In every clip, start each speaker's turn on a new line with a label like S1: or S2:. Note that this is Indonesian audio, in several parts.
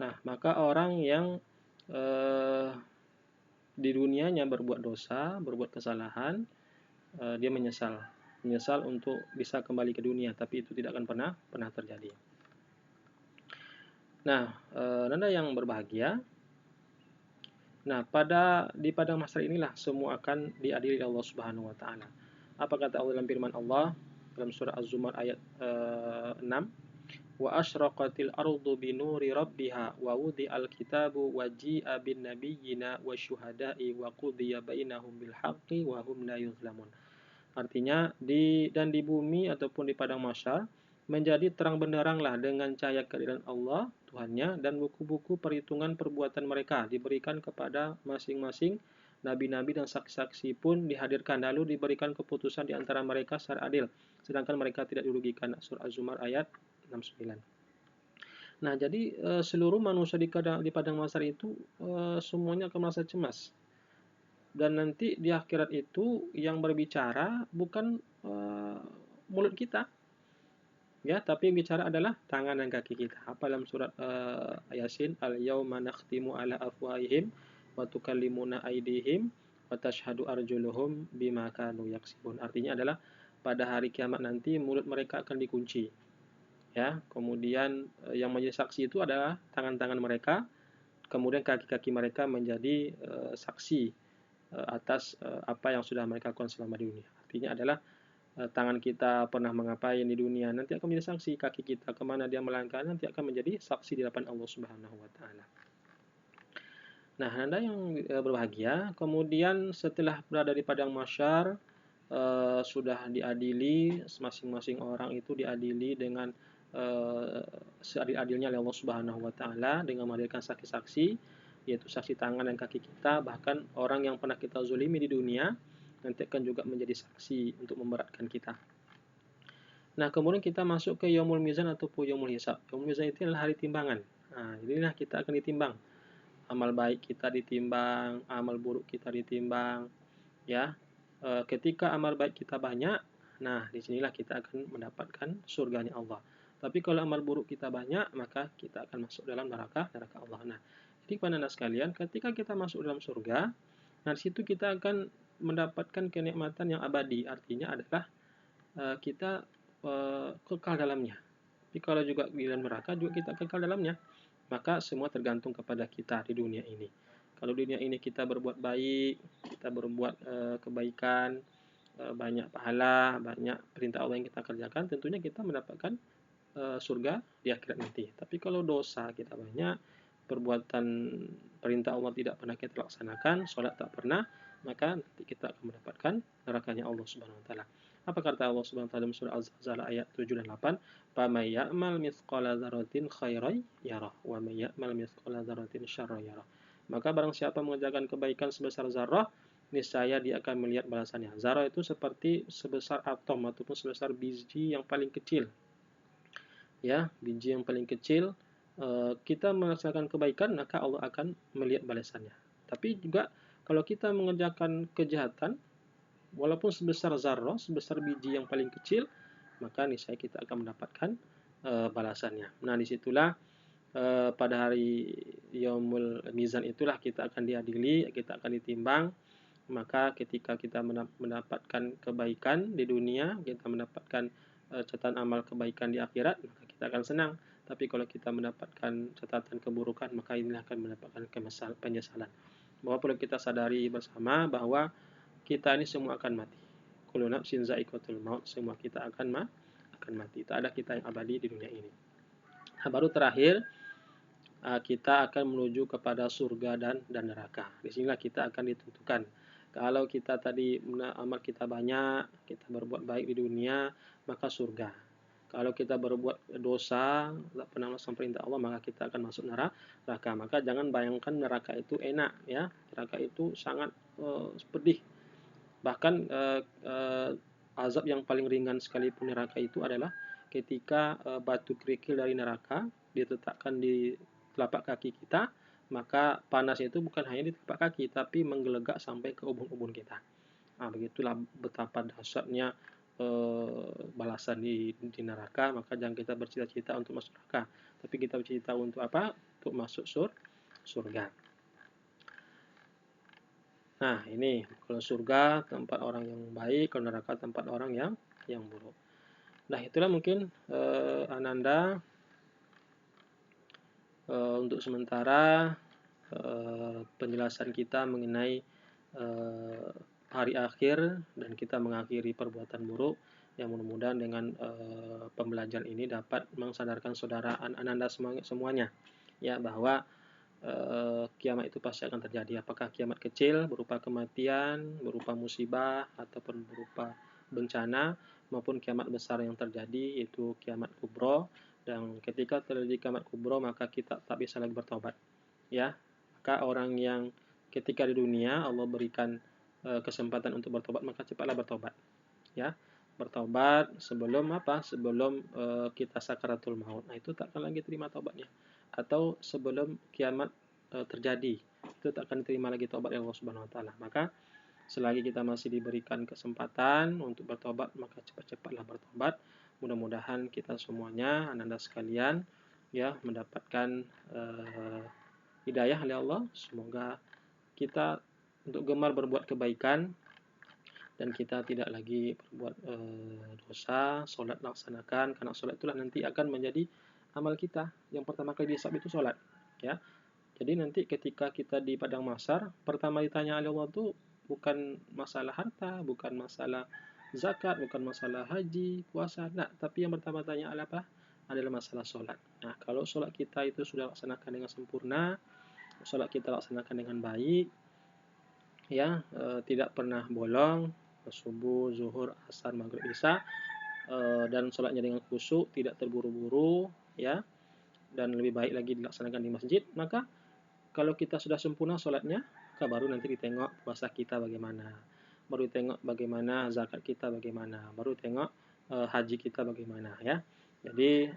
S1: Nah, maka orang yang eh, di dunianya berbuat dosa, berbuat kesalahan, dia menyesal untuk bisa kembali ke dunia, tapi itu tidak akan pernah terjadi. Nah, Nanda yang berbahagia, nah di padang mahsyar inilah semua akan diadili oleh Allah Subhanahu wa taala. Apa kata Allah dalam firman Allah dalam surah Az-Zumar ayat 6? Wa asyraqatil ardu binuri rabbiha wa wudi'al kitabu wa ji'a bin nabiyyina wa syuhada'i wa qudiya bainahum bil haqqi wa hum la yuzlamun. Artinya di bumi ataupun di padang mahsyar menjadi terang benderanglah dengan cahaya kehadiran Allah Tuhannya, dan buku-buku perhitungan perbuatan mereka diberikan kepada masing-masing nabi-nabi dan saksi-saksi pun dihadirkan, lalu diberikan keputusan di antara mereka secara adil, sedangkan mereka tidak dirugikan. Surah Az-Zumar ayat 69. Nah, jadi seluruh manusia di padang mahsyar itu semuanya akan merasa cemas. Dan nanti di akhirat itu yang berbicara bukan mulut kita, ya, tapi yang bicara adalah tangan dan kaki kita. Apa dalam surat Yasin, al-yauma nakhtimu ala afwahihim wa tukallimuna aydihim wa tashhadu arjuluhum bima kanu yaksibun. Artinya adalah pada hari kiamat nanti mulut mereka akan dikunci, ya. Kemudian yang menjadi saksi itu adalah tangan-tangan mereka, kemudian kaki-kaki mereka menjadi saksi atas apa yang sudah mereka lakukan selama di dunia. Artinya adalah tangan kita pernah mengapain di dunia nanti akan menjadi saksi, kaki kita kemana dia melangkah nanti akan menjadi saksi di hadapan Allah Subhanahu wa taala. Nah, Anda yang berbahagia, kemudian setelah berada di padang mahsyar sudah diadili, masing-masing orang itu diadili dengan seadil-adilnya oleh Allah Subhanahu wa taala dengan menghadirkan saksi-saksi, yaitu saksi tangan dan kaki kita. Bahkan orang yang pernah kita zulimi di dunia nanti akan juga menjadi saksi untuk memberatkan kita. Nah, kemudian kita masuk ke Yaumul Mizan ataupun Yaumul Hisab. Yaumul Mizan itu adalah hari timbangan. Nah, inilah kita akan ditimbang. Amal baik kita ditimbang, amal buruk kita ditimbang, ya. Ketika amal baik kita banyak, nah disinilah kita akan mendapatkan surganya Allah. Tapi kalau amal buruk kita banyak, maka kita akan masuk dalam neraka Allah. Nah, jadi kepada anda sekalian, ketika kita masuk dalam surga, nah disitu kita akan mendapatkan kenikmatan yang abadi. Artinya adalah kita kekal dalamnya. Tapi kalau juga di dalam neraka juga kita kekal dalamnya. Maka semua tergantung kepada kita di dunia ini. Kalau di dunia ini kita berbuat baik, kita berbuat kebaikan, banyak pahala, banyak perintah Allah yang kita kerjakan, tentunya kita mendapatkan surga di akhirat nanti. Tapi kalau dosa kita banyak, perbuatan perintah Allah tidak pernah kita laksanakan, sholat tak pernah, maka nanti kita akan mendapatkan nerakanya Allah Subhanahu wa taala. Apa kata Allah Subhanahu wa taala dalam surah Az-Zalzal ayat 7 dan 8? "Faman ya'mal mithqala dzarratin khairan yarah wa may ya'mal mithqala dzarratin syarran yarah." Maka barang siapa mengerjakan kebaikan sebesar zarah, niscaya dia akan melihat balasannya. Zarah itu seperti sebesar atom ataupun sebesar biji yang paling kecil. Ya, biji yang paling kecil, kita melaksanakan kebaikan, maka Allah akan melihat balasannya. Tapi juga kalau kita mengerjakan kejahatan, walaupun sebesar zarrah, sebesar biji yang paling kecil, maka niscaya kita akan mendapatkan balasannya. Nah, disitulah pada hari Yaumul Mizan itulah kita akan diadili, kita akan ditimbang. Maka ketika kita mendapatkan kebaikan di dunia, kita mendapatkan catatan amal kebaikan di akhirat, maka kita akan senang. Tapi kalau kita mendapatkan catatan keburukan, maka inilah akan mendapatkan penyesalan. Bahwa perlu kita sadari bersama bahwa kita ini semua akan mati. Kullu nafsin za'iqatul maut, semua kita akan mati. Tak ada kita yang abadi di dunia ini. Nah, baru terakhir kita akan menuju kepada surga dan neraka. Di sinilah kita akan ditentukan. Kalau kita tadi amal kita banyak, kita berbuat baik di dunia, maka surga. Kalau kita berbuat dosa, tak pernah melaksanakan perintah Allah, maka kita akan masuk neraka. Maka jangan bayangkan neraka itu enak, ya. Neraka itu sangat pedih. Bahkan azab yang paling ringan sekalipun neraka itu adalah ketika batu kerikil dari neraka diletakkan di telapak kaki kita, maka panasnya itu bukan hanya di telapak kaki, tapi menggelegak sampai ke ubun-ubun kita. Nah, begitulah betapa dahsyatnya balasan di neraka, maka jangan kita bercita-cita untuk masuk neraka, tapi kita bercita untuk apa? Untuk masuk surga. Nah, ini kalau surga tempat orang yang baik, kalau neraka tempat orang yang buruk. Nah, itulah mungkin Ananda untuk sementara penjelasan kita mengenai hari akhir, dan kita mengakhiri perbuatan buruk, yang mudah-mudahan dengan pembelajaran ini dapat mengsadarkan saudara Ananda semuanya ya, bahwa kiamat itu pasti akan terjadi. Apakah kiamat kecil berupa kematian, berupa musibah, ataupun berupa bencana, maupun kiamat besar yang terjadi, yaitu kiamat kubro. Dan ketika terjadi kiamat kubro, maka kita tak bisa lagi bertobat ya. Maka orang yang ketika di dunia Allah berikan kesempatan untuk bertobat, maka cepatlah bertobat ya. Bertobat sebelum apa? Sebelum kita sakaratul maut. Nah, itu tak akan lagi terima tobatnya. Atau sebelum kiamat terjadi, itu tak akan terima lagi tobat Allah Subhanahu wa taala. Maka selagi kita masih diberikan kesempatan untuk bertobat, maka cepat-cepatlah bertobat. Mudah-mudahan kita semuanya, Ananda sekalian ya, mendapatkan hidayah oleh Allah. Semoga kita untuk gemar berbuat kebaikan, dan kita tidak lagi berbuat dosa. Sholat laksanakan, karena sholat itulah nanti akan menjadi amal kita. Yang pertama kali dihisab itu sholat ya. Jadi nanti ketika kita di padang mahsyar, pertama ditanya oleh Allah itu bukan masalah harta, bukan masalah zakat, bukan masalah haji, puasa, nah, tapi yang pertama tanya apa? Adalah masalah sholat. Nah, kalau sholat kita itu sudah laksanakan dengan sempurna, sholat kita laksanakan dengan baik ya, tidak pernah bolong, subuh, zuhur, asar, maghrib, isya, dan sholatnya dengan khusyuk, tidak terburu-buru ya, dan lebih baik lagi dilaksanakan di masjid, maka kalau kita sudah sempurna sholatnya, maka baru nanti ditengok puasa kita bagaimana, baru tengok bagaimana zakat kita bagaimana, baru tengok haji kita bagaimana ya. Jadi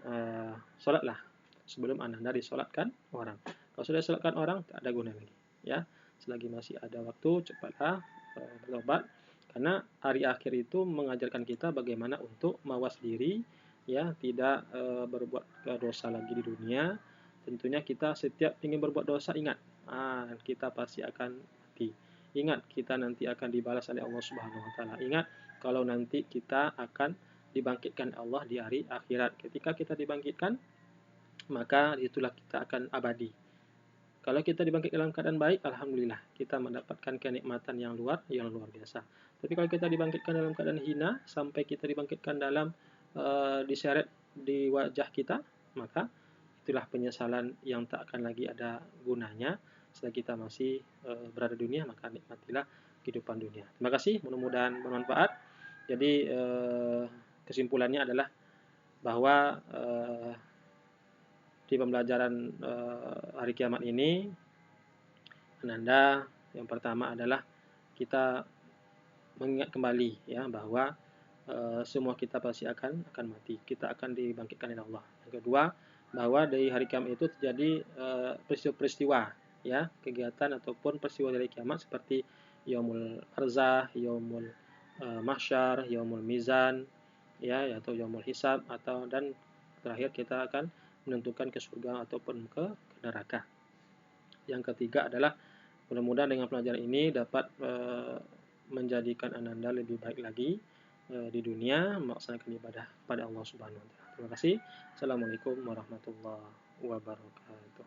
S1: sholatlah sebelum Anda disolatkan orang. Kalau sudah disolatkan orang, tak ada guna lagi ya. Selagi masih ada waktu, cepatlah bertobat, karena hari akhir itu mengajarkan kita bagaimana untuk mawas diri ya, tidak berbuat dosa lagi di dunia. Tentunya kita setiap ingin berbuat dosa, ingat, kita pasti akan mati. Ingat, kita nanti akan dibalas oleh Allah Subhanahu wa taala. Ingat, kalau nanti kita akan dibangkitkan Allah di hari akhirat. Ketika kita dibangkitkan, maka itulah kita akan abadi. Kalau kita dibangkit dalam keadaan baik, alhamdulillah, kita mendapatkan kenikmatan yang luar biasa. Tapi kalau kita dibangkitkan dalam keadaan hina, sampai kita dibangkitkan dalam diseret di wajah kita, maka itulah penyesalan yang tak akan lagi ada gunanya. Selagi kita masih berada di dunia, maka nikmatilah kehidupan dunia. Terima kasih, mudah-mudahan bermanfaat. Jadi kesimpulannya adalah bahwa di pembelajaran hari kiamat ini, Ananda, yang pertama adalah kita mengingat kembali ya, bahwa semua kita pasti akan mati. Kita akan dibangkitkan oleh Allah. Yang kedua, bahwa dari hari kiamat itu terjadi peristiwa-peristiwa ya, kegiatan ataupun peristiwa dari kiamat seperti yaumul arzah, yaumul mahsyar, yaumul mizan ya, atau yaumul hisab, atau dan terakhir kita akan menentukan ke surga ataupun ke neraka. Yang ketiga adalah mudah-mudahan dengan pelajaran ini dapat menjadikan Ananda lebih baik lagi di dunia, melaksanakan ibadah pada Allah Subhanahu wa taala. Terima kasih. Assalamualaikum warahmatullahi wabarakatuh.